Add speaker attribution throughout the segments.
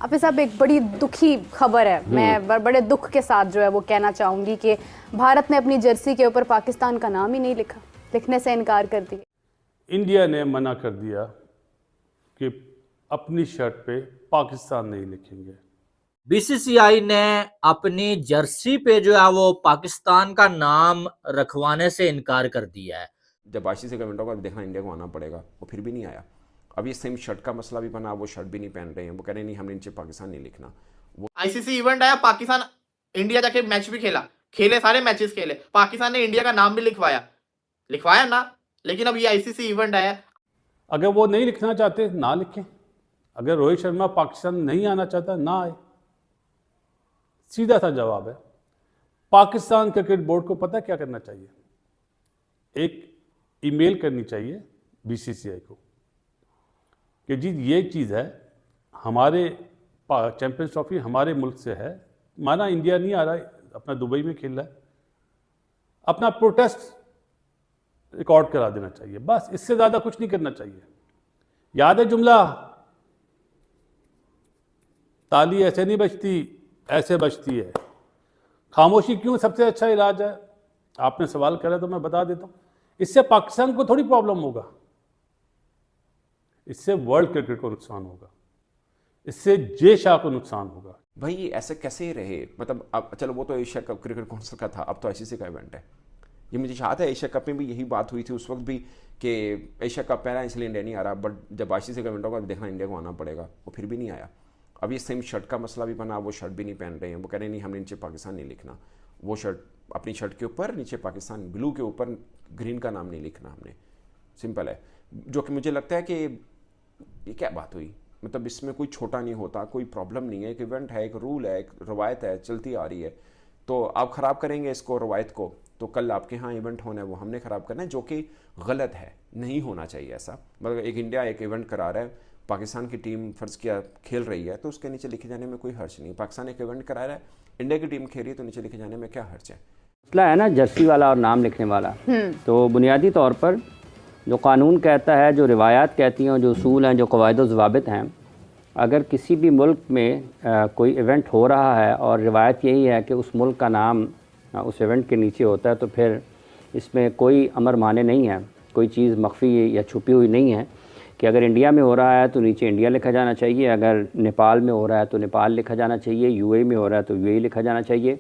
Speaker 1: हाफिज साहब, एक बड़ी दुखी खबर है। मैं बड़े दुख के साथ जो है वो कहना चाहूंगी कि भारत ने अपनी जर्सी के ऊपर पाकिस्तान का नाम ही नहीं लिखा, लिखने से इनकार कर दिया।
Speaker 2: इंडिया ने मना कर दिया कि अपनी शर्ट पे पाकिस्तान नहीं लिखेंगे।
Speaker 3: बीसीसीआई ने अपनी जर्सी पे जो है वो पाकिस्तान का नाम रखवाने से इनकार कर दिया है।
Speaker 4: जब आईसीसी का इवेंट होगा देखना इंडिया को आना पड़ेगा, वो फिर भी नहीं आया। अब ये सेम शर्ट का मसला भी बना, वो शर्ट भी नहीं पहन रहे हैं, वो कह रहे नहीं हमने नीचे पाकिस्तान नहीं लिखना। वो
Speaker 5: आईसीसी इवेंट आया, पाकिस्तान इंडिया जाके मैच भी खेले सारे मैचेस खेले, पाकिस्तान ने इंडिया का नाम भी लिखवाया ना। लेकिन अब ये आईसीसी इवेंट आया,
Speaker 2: अगर वो नहीं लिखना चाहते ना लिखें। अगर रोहित शर्मा पाकिस्तान नहीं आना चाहता ना आए, सीधा सा जवाब है। पाकिस्तान क्रिकेट बोर्ड को पता क्या करना चाहिए? एक ईमेल करनी चाहिए बीसीसीआई को कि जी ये चीज़ है, हमारे चैंपियंस ट्रॉफी हमारे मुल्क से है, माना इंडिया नहीं आ रहा है, अपना दुबई में खेल रहा है, अपना प्रोटेस्ट रिकॉर्ड करा देना चाहिए। बस इससे ज़्यादा कुछ नहीं करना चाहिए। याद है जुमला, ताली ऐसे नहीं बजती ऐसे बजती है। खामोशी क्यों सबसे अच्छा इलाज है? आपने सवाल करा तो मैं बता देता हूँ। इससे पाकिस्तान को थोड़ी प्रॉब्लम होगा, इससे वर्ल्ड क्रिकेट को नुकसान होगा, इससे जे शाह को नुकसान होगा।
Speaker 4: भाई ऐसे कैसे रहे? मतलब अब चलो वो तो एशिया कप क्रिकेट काउंसिल का था, अब तो आईसीसी का इवेंट है। ये मुझे याद है एशिया कप में भी यही बात हुई थी उस वक्त भी कि एशिया कप पहला इसलिए इंडिया नहीं आ रहा, बट जब आईसीसी का इवेंट होगा देखना इंडिया को आना पड़ेगा, वो फिर भी नहीं आया। अब ये सेम शर्ट का मसला भी बना, वो शर्ट भी नहीं पहन रहे हैं, वो कह रहे नहीं हमने नीचे पाकिस्तान नहीं लिखना। वो शर्ट अपनी शर्ट के ऊपर नीचे पाकिस्तान, ब्लू के ऊपर ग्रीन का नाम नहीं लिखना हमने। सिंपल है। जो कि मुझे लगता है कि ये क्या बात हुई? मतलब इसमें कोई छोटा नहीं होता, कोई प्रॉब्लम नहीं है। एक इवेंट है, एक रूल है, एक रवायत है, चलती आ रही है। तो आप ख़राब करेंगे इसको, रवायत को, तो कल आपके यहाँ इवेंट होना है वो हमने ख़राब करना है, जो कि गलत है। नहीं होना चाहिए ऐसा। मतलब एक इंडिया एक इवेंट करा रहा है, पाकिस्तान की टीम फ़र्ज़ किया खेल रही है, तो उसके नीचे लिखे जाने में कोई हर्ज नहीं। पाकिस्तान एक इवेंट करा रहा है, इंडिया की टीम खेल रही है, तो नीचे लिखे जाने में क्या हर्ज है?
Speaker 6: मसला है ना जर्सी वाला और नाम लिखने वाला। तो बुनियादी तौर पर जो कानून कहता है, जो रिवायात कहती हैं, जो उसूल हैं, जो कवायद व ज़वाबित हैं, अगर किसी भी मुल्क में कोई इवेंट हो रहा है और रिवायत यही है कि उस मुल्क का नाम उस इवेंट के नीचे होता है, तो फिर इसमें कोई अमर माने नहीं है, कोई चीज़ मख्फी या छुपी हुई नहीं है कि अगर इंडिया में हो रहा है तो नीचे इंडिया लिखा जाना चाहिए, अगर नेपाल में हो रहा है तो नेपाल लिखा जाना चाहिए, यूएई में हो रहा है तो यूएई लिखा जाना चाहिए।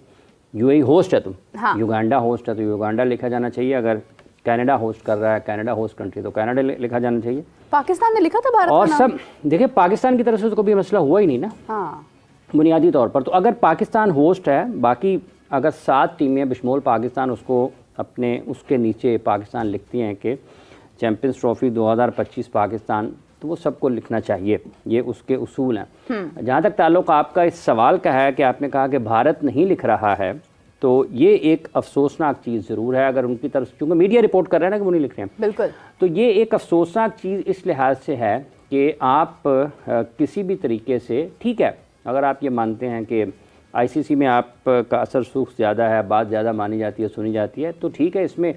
Speaker 6: यूएई होस्ट है तो युगांडा होस्ट है तो युगांडा लिखा जाना चाहिए, अगर कनाडा होस्ट कर रहा है, कनाडा होस्ट कंट्री, तो कनाडा लिखा जाना चाहिए।
Speaker 1: पाकिस्तान ने लिखा था भारत
Speaker 6: और
Speaker 1: का
Speaker 6: सब देखिए, पाकिस्तान की तरफ से तो कभी मसला हुआ ही नहीं ना।
Speaker 1: हाँ,
Speaker 6: बुनियादी तौर पर तो अगर पाकिस्तान होस्ट है, बाकी अगर 7 टीमें बशमूल पाकिस्तान उसको अपने उसके नीचे पाकिस्तान लिखती हैं कि चैंपियंस ट्रॉफी 2025 पाकिस्तान, तो वो सबको लिखना चाहिए, ये उसके उसूल हैं। जहाँ तक ताल्लुक़ आपका इस सवाल का है कि आपने कहा कि भारत नहीं लिख रहा है, तो ये एक अफसोसनाक चीज़ ज़रूर है। अगर उनकी तरफ, चूँकि मीडिया रिपोर्ट कर रहे हैं ना कि वो नहीं लिख रहे हैं,
Speaker 1: बिल्कुल, तो
Speaker 6: ये एक अफसोसनाक चीज़ इस लिहाज से है कि आप किसी भी तरीके से, ठीक है, अगर आप ये मानते हैं कि आईसीसी में आपका असर सूख ज़्यादा है, बात ज़्यादा मानी जाती है, सुनी जाती है, तो ठीक है, इसमें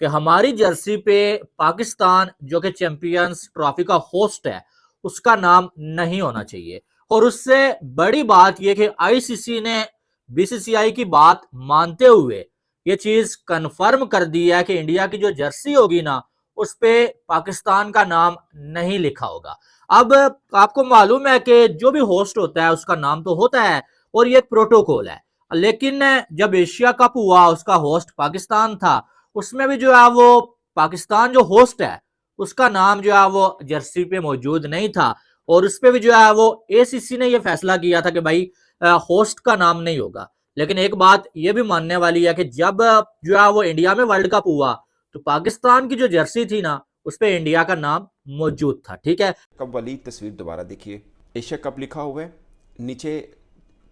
Speaker 3: कि हमारी जर्सी पे पाकिस्तान जो कि चैंपियंस ट्रॉफी का होस्ट है उसका नाम नहीं होना चाहिए। और उससे बड़ी बात यह कि आईसीसी ने बीसीसीआई की बात मानते हुए ये चीज कंफर्म कर दी है कि इंडिया की जो जर्सी होगी ना उस पे पाकिस्तान का नाम नहीं लिखा होगा। अब आपको मालूम है कि जो भी होस्ट होता है उसका नाम तो होता है और ये एक प्रोटोकॉल है, लेकिन जब एशिया कप हुआ उसका होस्ट पाकिस्तान था, उसमें भी जो है वो पाकिस्तान जो होस्ट है उसका नाम जो है वो जर्सी पे मौजूद नहीं था। और उस पे भी जो है वो एसीसी ने ये फैसला किया था कि भाई होस्ट का नाम नहीं होगा। लेकिन एक बात ये भी मानने वाली है कि जब जो है वो इंडिया में वर्ल्ड कप हुआ तो पाकिस्तान की जो जर्सी थी ना उस पे इंडिया का नाम मौजूद था। ठीक है,
Speaker 4: कब वाली तस्वीर दोबारा देखिए, एशिया कप लिखा हुआ है, नीचे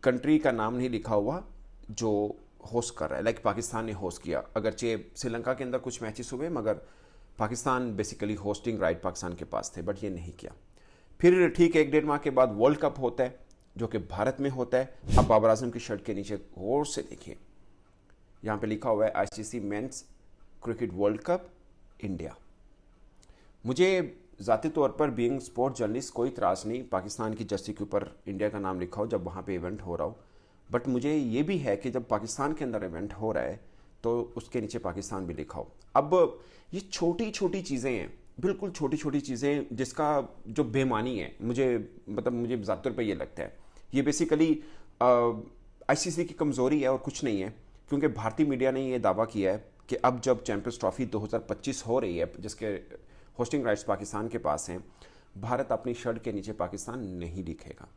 Speaker 4: कंट्री का नाम नहीं लिखा हुआ जो होस्ट कर रहा है। लाइक पाकिस्तान ने होस्ट किया, अगरचे श्रीलंका के अंदर कुछ मैचेस हुए मगर Pakistan basically hosting right Pakistan के पास थे, बट ये नहीं किया। फिर ठीक 1-1.5 माह के बाद वर्ल्ड कप होता है जो कि भारत में होता है। अब बाबर आजम की शर्ट के नीचे गौर से देखिए, यहाँ पे लिखा हुआ है ICC men's cricket world cup India. मुझे ज़ाती तौर पर बीइंग स्पोर्ट जर्नलिस्ट कोई त्रास नहीं, पाकिस्तान की जर्सी के ऊपर इंडिया का नाम लिखा हो जब वहाँ पे इवेंट हो रहा हो। बट मुझे ये भी है कि जब पाकिस्तान के अंदर इवेंट हो रहा है तो उसके नीचे पाकिस्तान भी लिखा हो। अब ये छोटी छोटी चीज़ें हैं, बिल्कुल छोटी छोटी चीज़ें, जिसका जो बेमानी है मुझे ज़ाती तौर पर ये लगता है ये बेसिकली आईसीसी की कमज़ोरी है और कुछ नहीं है। क्योंकि भारतीय मीडिया ने ये दावा किया है कि अब जब चैंपियंस ट्रॉफी 2025 हो रही है, जिसके होस्टिंग राइट्स पाकिस्तान के पास हैं, भारत अपनी शर्ट के नीचे पाकिस्तान नहीं लिखेगा।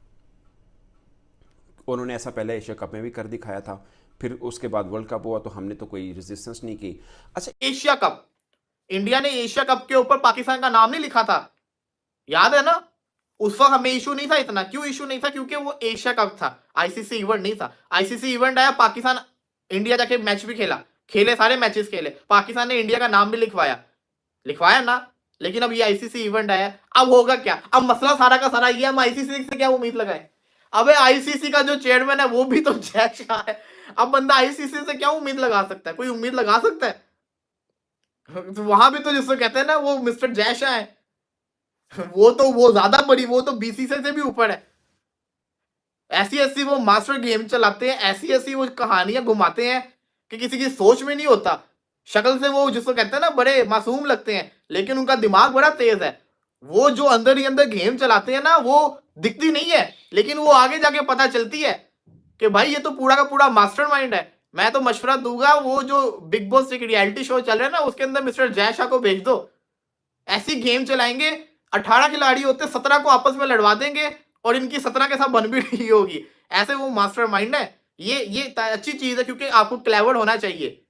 Speaker 4: उन्होंने ऐसा पहले एशिया कप में भी कर दिखाया था, फिर उसके बाद वर्ल्ड कप हुआ तो हमने तो कोई रेजिस्टेंस नहीं की। अच्छा,
Speaker 5: एशिया कप, इंडिया ने एशिया कप के ऊपर पाकिस्तान का नाम नहीं लिखा था, याद है ना? उस वक्त हमें इशू नहीं था इतना। क्यों इशू नहीं था? क्योंकि वो एशिया कप था, आईसीसी इवेंट नहीं था। आईसीसी इवेंट आया, पाकिस्तान इंडिया जाके मैच भी खेले सारे मैचेस खेले, पाकिस्तान ने इंडिया का नाम भी लिखवाया ना। लेकिन अब ये आईसीसी इवेंट आया, अब होगा क्या? अब मसला सारा का सारा ये, हम आईसीसी से क्या उम्मीद लगाएं? अबे आईसीसी का जो चेयरमैन है वो भी तो जय शाह है। अब बंदा आईसीसी से क्या उम्मीद लगा सकता है? कोई उम्मीद लगा सकता है? तो वहां भी तो जिसको कहते हैं ना वो मिस्टर जय शाह है, वो ज्यादा बड़ी, वो तो बीसीसीआई से भी ऊपर है। ऐसी वो मास्टर गेम चलाते हैं, ऐसी वो कहानियां घुमाते हैं कि किसी की सोच में नहीं होता। शक्ल से वो जिसको कहते हैं ना बड़े मासूम लगते हैं, लेकिन उनका दिमाग बड़ा तेज है। वो जो अंदर ही अंदर गेम चलाते हैं ना, वो दिखती नहीं है, लेकिन वो आगे जाके पता चलती है कि भाई ये तो पूरा का पूरा मास्टरमाइंड है। मैं तो मशवरा दूंगा, वो जो बिग बॉस एक रियलिटी शो चल रहा है ना, उसके अंदर मिस्टर जय शाह को भेज दो। ऐसी गेम चलाएंगे, 18 खिलाड़ी होते 17 को आपस में लड़वा देंगे और इनकी 17 के साथ बन भी रही होगी। ऐसे वो मास्टरमाइंड है। ये अच्छी चीज है क्योंकि आपको क्लेवर होना चाहिए,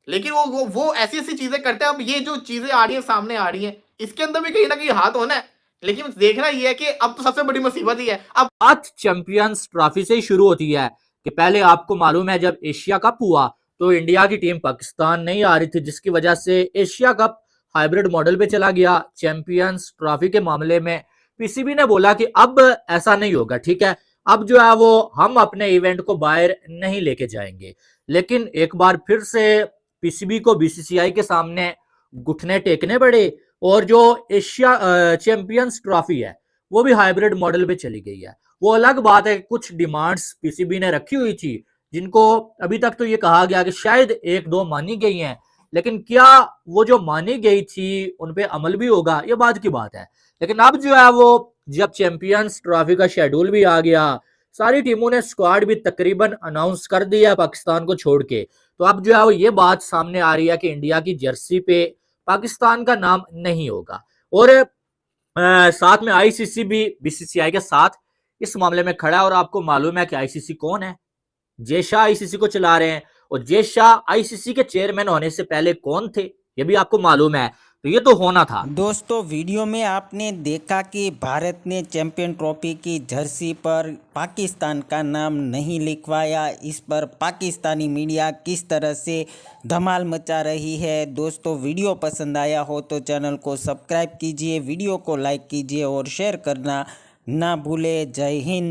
Speaker 5: लेकिन वो ऐसी चीजें करते हैं। अब ये जो चीजें आ रही है, सामने आ रही हैं, इसके अंदर भी कहीं ना कहीं हाथ होना है। लेकिन देखना ये है कि अब तो सबसे बड़ी मुसीबत ही है। अब
Speaker 3: बात चैंपियंस ट्रॉफी से ही शुरू होती है कि पहले आपको मालूम है जब एशिया कप हुआ तो इंडिया की टीम पाकिस्तान नहीं आ रही थी, जिसकी वजह से एशिया कप हाइब्रिड मॉडल पे चला गया। चैंपियंस ट्रॉफी के मामले में पीसीबी ने बोला कि अब ऐसा नहीं होगा, ठीक है, अब जो है वो हम अपने इवेंट को बाहर नहीं लेके जाएंगे। लेकिन एक बार फिर से पीसीबी को बीसीसीआई के सामने घुटने टेकने पड़े और जो एशिया चैंपियंस ट्रॉफी है वो भी हाइब्रिड मॉडल पे चली गई है। वो अलग बात है, कुछ डिमांड्स पीसीबी ने रखी हुई थी जिनको अभी तक तो ये कहा गया कि शायद 1-2 मानी गई हैं, लेकिन क्या वो जो मानी गई थी उन पे अमल भी होगा, ये बात की बात है। लेकिन अब जो है वो जब चैंपियंस ट्रॉफी का शेड्यूल भी आ गया, सारी टीमों ने स्क्वाड भी तकरीबन अनाउंस कर दिया पाकिस्तान को छोड़ के, तो अब जो है वो ये बात सामने आ रही है कि इंडिया की जर्सी पे पाकिस्तान का नाम नहीं होगा। और साथ में आईसीसी भी बीसीसीआई के साथ इस मामले में खड़ा है। और आपको मालूम है कि आईसीसी कौन है? जय शाह आईसीसी को चला रहे हैं, और जय शाह आईसीसी के चेयरमैन होने से पहले कौन थे ये भी आपको मालूम है, तो ये तो होना था।
Speaker 7: दोस्तों, वीडियो में आपने देखा कि भारत ने चैंपियन ट्रॉफी की जर्सी पर पाकिस्तान का नाम नहीं लिखवाया। इस पर पाकिस्तानी मीडिया किस तरह से धमाल मचा रही है। दोस्तों, वीडियो पसंद आया हो तो चैनल को सब्सक्राइब कीजिए, वीडियो को लाइक कीजिए और शेयर करना ना भूले। जय हिंद।